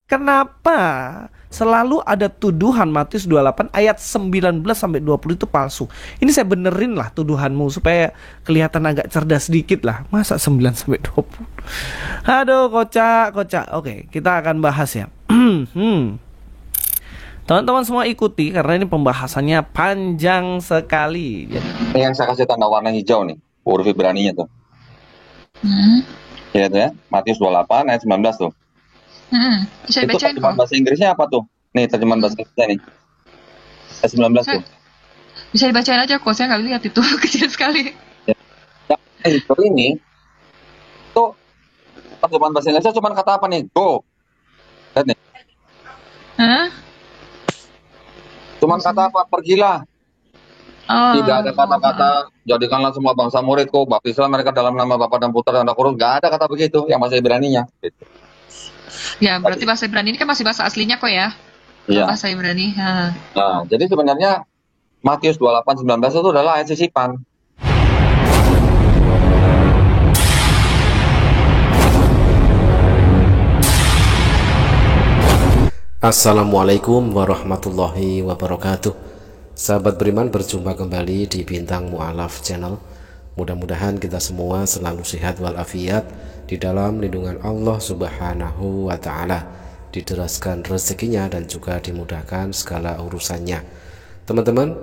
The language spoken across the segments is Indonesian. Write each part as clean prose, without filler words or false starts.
kenapa selalu ada tuduhan Matius 28 ayat 19 sampai 20 itu palsu. Ini saya benerin lah tuduhanmu supaya kelihatan agak cerdas sedikit lah. Masa 9 sampai 20? Aduh, kocak. Oke, kita akan bahas ya. Teman-teman semua ikuti karena ini pembahasannya panjang sekali. Ini yang saya kasih tanda warna hijau nih, huruf Ibraninya tuh. Ya, itu ya, Matius 28 ayat 19 tuh. Bisa Itu dibacain terjemahan kok. bahasa Inggrisnya apa tuh? Nih, terjemahan bahasa Inggrisnya nih. Ayat 19 tuh. Bisa dibacain aja kok, saya nggak lihat itu. Kecil sekali. Itu ini tuh terjemahan bahasa Inggrisnya cuma kata apa nih? Go. Lihat nih. Cuman kata apa? Pergilah. Tidak ada kata-kata jadikanlah semua bangsa muridku, baptislah mereka dalam nama Bapa dan Putra dan Roh Kudus. Nggak ada kata begitu yang bahasa Ibraninya. Gitu. Ya, berarti bahasa Ibrani ini kan masih bahasa aslinya kok ya. Iya. Bahasa Ibrani. Nah, jadi sebenarnya Matius 28:19 itu adalah ayat sisipan. Assalamualaikum warahmatullahi wabarakatuh. Sahabat beriman, berjumpa kembali di Bintang Mu'alaf Channel. Mudah-mudahan kita semua selalu sehat walafiat di dalam lindungan Allah Subhanahu wa ta'ala, dideraskan rezekinya dan juga dimudahkan segala urusannya. Teman-teman,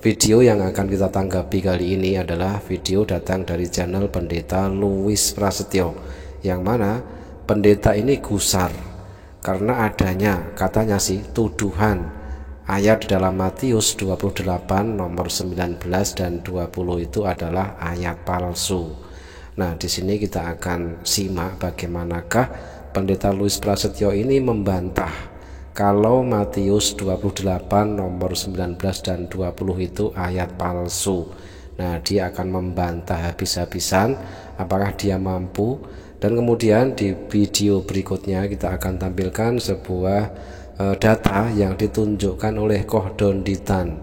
video yang akan kita tanggapi kali ini adalah video datang dari channel Pendeta Louis Prasetyo, yang mana pendeta ini gusar karena adanya, katanya sih, tuduhan ayat dalam Matius 28 nomor 19 dan 20 itu adalah ayat palsu. Nah, di sini kita akan simak bagaimanakah Pendeta Louis Prasetyo ini membantah kalau Matius 28 nomor 19 dan 20 itu ayat palsu. Nah, dia akan membantah habis-habisan apakah dia mampu. Dan kemudian di video berikutnya kita akan tampilkan sebuah data yang ditunjukkan oleh Kohdon Ditan,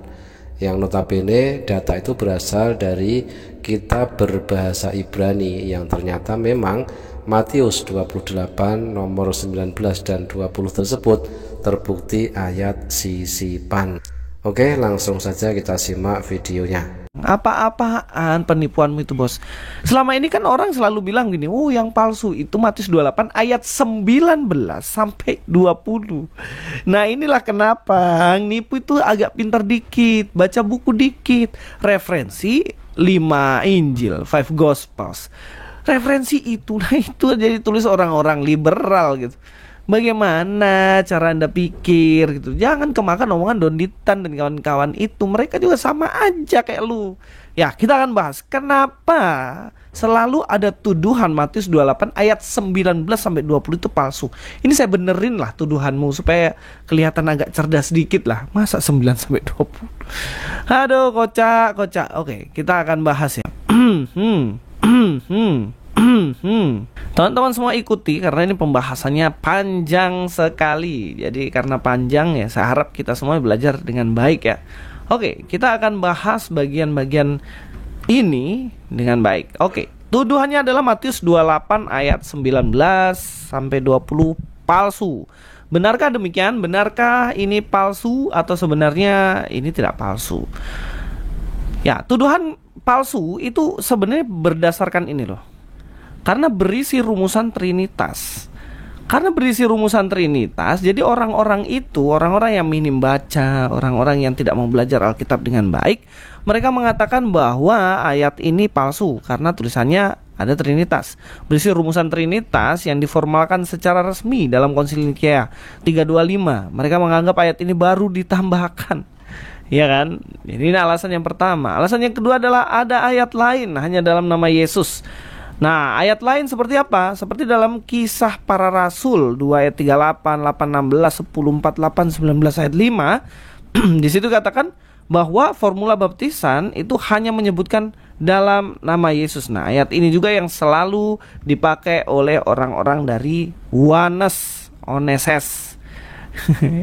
yang notabene data itu berasal dari kitab berbahasa Ibrani, yang ternyata memang Matius 28 nomor 19 dan 20 tersebut terbukti ayat sisipan. Oke, langsung saja kita simak videonya. Apa-apaan penipuanmu itu, bos? Selama ini kan orang selalu bilang gini, oh yang palsu itu Matius 28 ayat 19 sampai 20. Nah, inilah kenapa nipu itu agak pintar dikit, baca buku dikit, referensi 5 Injil, 5 Gospels. Referensi itu, nah itu jadi tulis orang-orang liberal gitu. Bagaimana cara Anda pikir gitu? Jangan kemakan omongan Donditan dan kawan-kawan itu. Mereka juga sama aja kayak lu. Ya, kita akan bahas kenapa selalu ada tuduhan Matius 28 ayat 19 sampai 20 itu palsu. Ini saya benerin lah tuduhanmu supaya kelihatan agak cerdas sedikit lah. Masa 9 sampai 20? Aduh, kocak. Oke, kita akan bahas ya. Teman-teman semua ikuti karena ini pembahasannya panjang sekali. Jadi karena panjang ya, saya harap kita semua belajar dengan baik ya. Oke, kita akan bahas bagian-bagian ini dengan baik. Oke, tuduhannya adalah Matius 28 ayat 19 sampai 20 palsu. Benarkah demikian? Benarkah ini palsu atau sebenarnya ini tidak palsu? Ya, tuduhan palsu itu sebenarnya berdasarkan ini loh. Karena berisi rumusan Trinitas. Jadi orang-orang itu, orang-orang yang minim baca, orang-orang yang tidak mau belajar Alkitab dengan baik, mereka mengatakan bahwa ayat ini palsu karena tulisannya ada Trinitas. Berisi rumusan Trinitas yang diformalkan secara resmi dalam Konsili Nikea 325. Mereka menganggap ayat ini baru ditambahkan. Ya kan? Jadi ini alasan yang pertama. Alasan yang kedua adalah ada ayat lain hanya dalam nama Yesus. Nah, ayat lain seperti apa? Seperti dalam Kisah Para Rasul 2 ayat 38, 8, 16, 10, 48, 19 ayat 5. Di situ katakan bahwa formula baptisan itu hanya menyebutkan dalam nama Yesus. Nah, ayat ini juga yang selalu dipakai oleh orang-orang dari Oneses.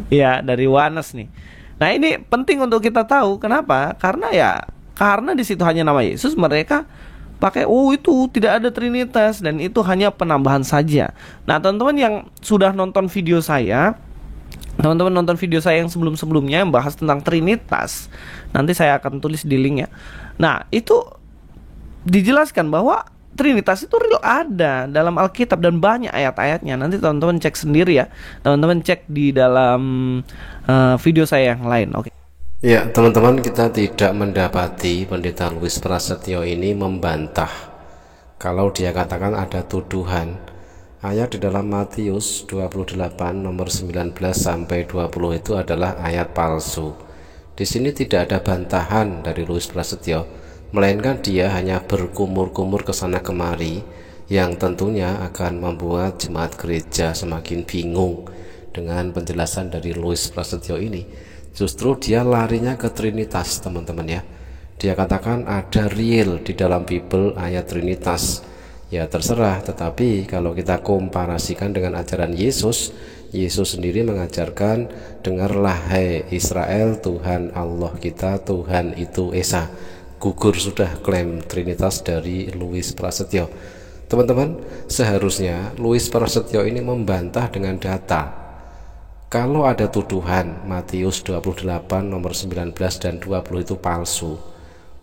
Ya, dari Wanes nih. Nah, ini penting untuk kita tahu. Kenapa? Karena di situ hanya nama Yesus, mereka pakai itu tidak ada Trinitas dan itu hanya penambahan saja. Nah, teman-teman yang sudah nonton video saya, teman-teman nonton video saya yang sebelum-sebelumnya yang bahas tentang Trinitas, nanti saya akan tulis di link ya. Nah, itu dijelaskan bahwa Trinitas itu real ada dalam Alkitab dan banyak ayat-ayatnya. Nanti teman-teman cek sendiri ya. Teman-teman cek di dalam video saya yang lain. Oke. Ya, teman-teman, kita tidak mendapati Pendeta Louis Prasetyo ini membantah kalau dia katakan ada tuduhan ayat di dalam Matius 28 nomor 19 sampai 20 itu adalah ayat palsu. Di sini tidak ada bantahan dari Louis Prasetyo, melainkan dia hanya berkumur-kumur ke sana kemari yang tentunya akan membuat jemaat gereja semakin bingung dengan penjelasan dari Louis Prasetyo ini. Justru dia larinya ke Trinitas, teman-teman ya. Dia katakan ada real di dalam Bible ayat Trinitas. Ya terserah, tetapi kalau kita komparasikan dengan ajaran Yesus, Yesus sendiri mengajarkan, dengarlah hai Israel, Tuhan Allah kita, Tuhan itu Esa. Gugur sudah klaim Trinitas dari Louis Prasetyo. Teman-teman, seharusnya Louis Prasetyo ini membantah dengan data. Kalau ada tuduhan Matius 28 nomor 19 dan 20 itu palsu,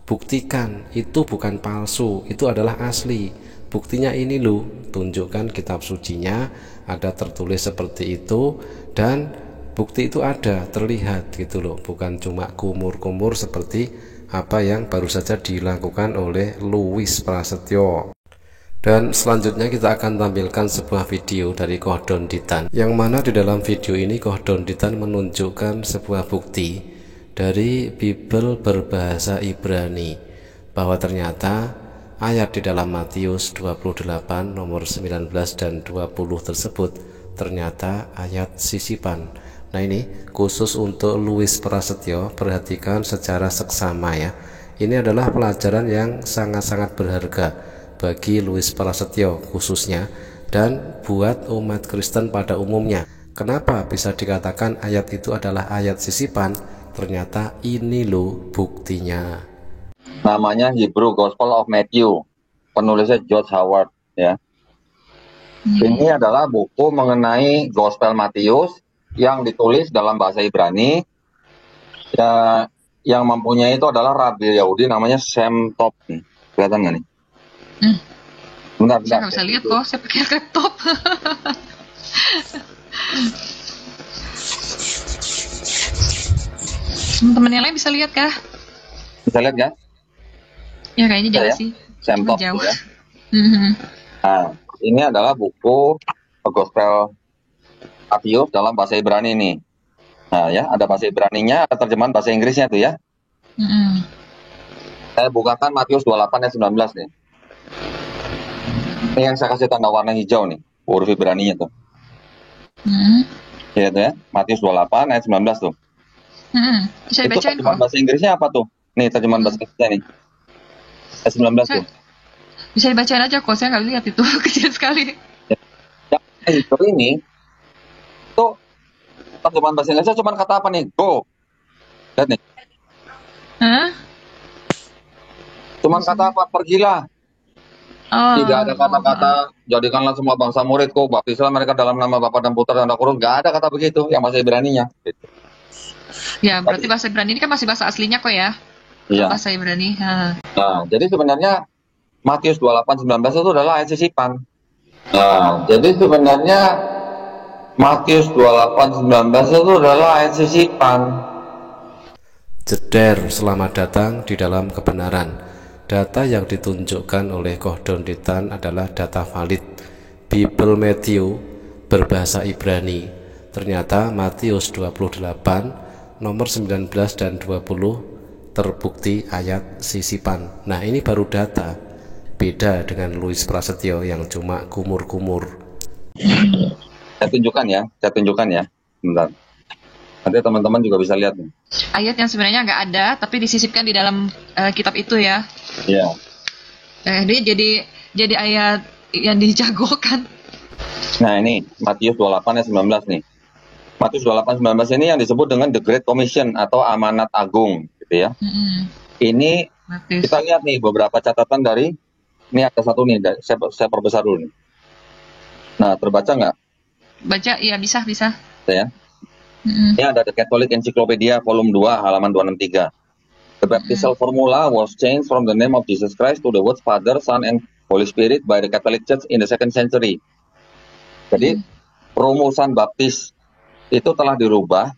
buktikan itu bukan palsu, itu adalah asli. Buktinya ini loh, tunjukkan kitab sucinya ada tertulis seperti itu, dan bukti itu ada, terlihat gitu loh, bukan cuma kumur-kumur seperti apa yang baru saja dilakukan oleh Louis Prasetyo. Dan selanjutnya kita akan tampilkan sebuah video dari Koh Don Ditan, yang mana di dalam video ini Koh Don Ditan menunjukkan sebuah bukti dari Bible berbahasa Ibrani bahwa ternyata ayat di dalam Matius 28 nomor 19 dan 20 tersebut ternyata ayat sisipan. Nah, ini khusus untuk Louis Prasetyo, perhatikan secara seksama ya. Ini adalah pelajaran yang sangat-sangat berharga bagi Louis Prasetyo khususnya, dan buat umat Kristen pada umumnya. Kenapa bisa dikatakan ayat itu adalah ayat sisipan? Ternyata ini loh buktinya. Namanya Hebrew Gospel of Matthew, penulisnya George Howard ya. Ini adalah buku mengenai Gospel Matius yang ditulis dalam bahasa Ibrani ya, yang mempunyai itu adalah Rabi Yahudi namanya Shem Tov. Kelihatan nggak nih? Bentar, Saya nggak bisa lihat kok, saya pakai laptop. Teman-teman yang lain bisa lihat kah? Bisa lihat ya? Ya kayaknya jauh Ya? sih. Shem Tov Jauh. ya. Mhm. Nah, ini adalah buku Gospel Matius dalam bahasa Ibrani nih. Nah ya, ada bahasa Ibraninya, ada terjemahan bahasa Inggrisnya tuh ya. Mhm. Saya bukakan Matius 28 ayat 19 nih. Ini yang saya kasih tanda warna hijau nih, huruf Ibraninya tuh. Ya, itu ya, Matius 28 ayat 19 tuh. Bisa Itu dibacain terjemahan kok. bahasa Inggrisnya apa tuh? Nih, terjemahan bahasa Inggrisnya nih. Ayat 19 tuh. Bisa dibacain aja kok, saya nggak lihat itu. Kecil sekali. Yang itu ini, tuh terjemahan bahasa Inggrisnya cuma kata apa nih? Go. Lihat nih. Hah? Cuman kata apa? Pergilah. Oh. Tidak ada kata-kata jadikanlah semua bangsa muridku, baptislah mereka dalam nama Bapa dan Putra dan Roh Kudus. Nggak ada kata begitu yang bahasa Ibraninya. Ya, berarti bahasa Ibrani ini kan masih bahasa aslinya kok ya? Iya. Bahasa Ibrani. Nah, jadi sebenarnya Matius 28:19 itu adalah ayat sisipan. Nah, jadi sebenarnya Matius 28:19 itu adalah ayat sisipan. Jeder, selamat datang di dalam kebenaran. Data yang ditunjukkan oleh Koh Don Ditan adalah data valid Bible Matthew berbahasa Ibrani. Ternyata Matius 28 nomor 19 dan 20 terbukti ayat sisipan. Nah, ini baru data. Beda dengan Louis Prasetyo yang cuma kumur-kumur. Saya tunjukkan ya. Bentar. Nanti teman-teman juga bisa lihat nih. Ayat yang sebenarnya nggak ada, tapi disisipkan di dalam kitab itu ya. Iya. Dia jadi ayat yang dijagokan. Nah, ini Matius 28 ayat 19 nih. Matius 28:19 ini yang disebut dengan The Great Commission atau amanat agung gitu ya. Ini Matius. kita lihat nih beberapa catatan dari Ini ada satu nih, saya perbesar dulu nih. Nah, terbaca nggak? Baca, iya bisa. Ya. Ini ada The Catholic Encyclopedia volume 2 halaman 263. The baptismal formula was changed from the name of Jesus Christ to the words Father, Son, and Holy Spirit by the Catholic Church in the 2nd century. Jadi rumusan baptis itu telah dirubah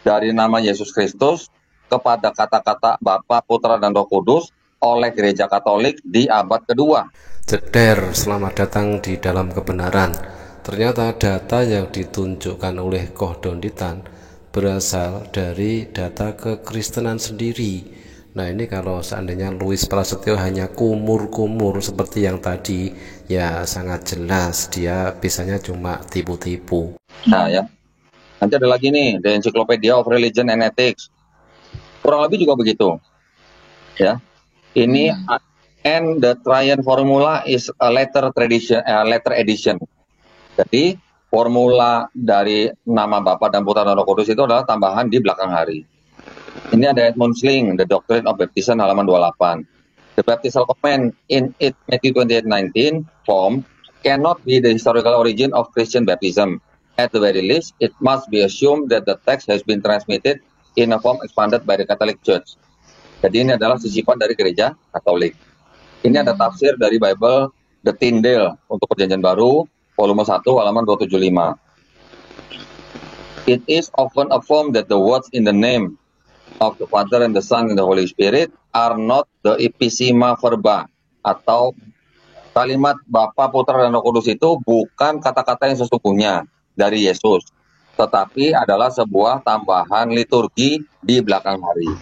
dari nama Yesus Kristus kepada kata-kata Bapa, Putra, dan Roh Kudus oleh Gereja Katolik di abad kedua. Ceder, selamat datang di dalam kebenaran. Ternyata data yang ditunjukkan oleh Kohdonditan berasal dari data kekristenan sendiri. Nah, ini kalau seandainya Louis Prasetyo hanya kumur-kumur seperti yang tadi, ya sangat jelas dia bisanya cuma tipu-tipu. Nah ya, nanti ada lagi nih, The Encyclopedia of Religion and Ethics. Kurang lebih juga begitu. Ya, ini and the Trian formula is a letter edition. Jadi formula dari nama Bapa dan Putra dan Roh Kudus itu adalah tambahan di belakang hari. Ini ada Edmund Sling, The Doctrine of Baptism halaman 28. The baptismal command in it Matthew 28:19 form cannot be the historical origin of Christian baptism. At the very least, it must be assumed that the text has been transmitted in a form expanded by the Catholic Church. Jadi ini adalah sisipan dari gereja Katolik. Ini ada tafsir dari Bible The Tyndale untuk Perjanjian Baru, volume 1, halaman 275. It is often affirmed that the words in the name of the Father and the Son and the Holy Spirit are not the epicema verba, atau kalimat Bapa, Putra, dan Roh Kudus itu bukan kata-kata yang sesungguhnya dari Yesus, tetapi adalah sebuah tambahan liturgi di belakang hari.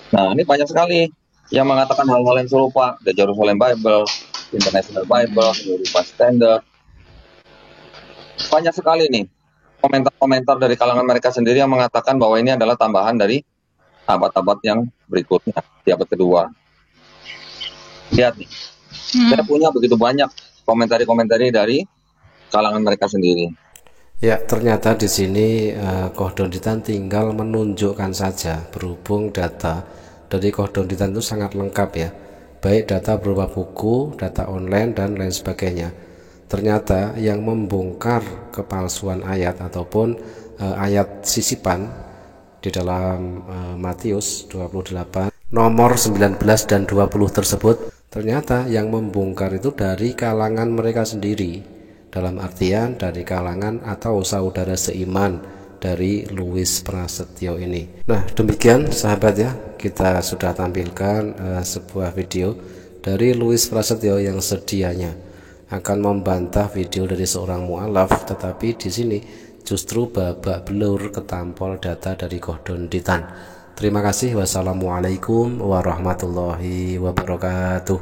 Nah, ini banyak sekali yang mengatakan hal-hal yang serupa. The Jerusalem Bible, International Bible, European Standard. Banyak sekali nih komentar-komentar dari kalangan mereka sendiri yang mengatakan bahwa ini adalah tambahan dari abad-abad yang berikutnya, di abad kedua. Lihat nih, saya punya begitu banyak komentari-komentari dari kalangan mereka sendiri. Ya, ternyata di sini Kohdonditan tinggal menunjukkan saja, berhubung data dari Kohdonditan itu sangat lengkap ya, baik data berupa buku, data online, dan lain sebagainya. Ternyata yang membongkar kepalsuan ayat ataupun ayat sisipan di dalam Matius 28 nomor 19 dan 20 tersebut, ternyata yang membongkar itu dari kalangan mereka sendiri, dalam artian dari kalangan atau saudara seiman dari Louis Prasetyo ini. Nah, demikian sahabat ya, kita sudah tampilkan sebuah video dari Louis Prasetyo yang sedianya akan membantah video dari seorang mualaf, tetapi di sini justru babak belur ketampol data dari Kohdonditan. Terima kasih. Wassalamualaikum warahmatullahi wabarakatuh.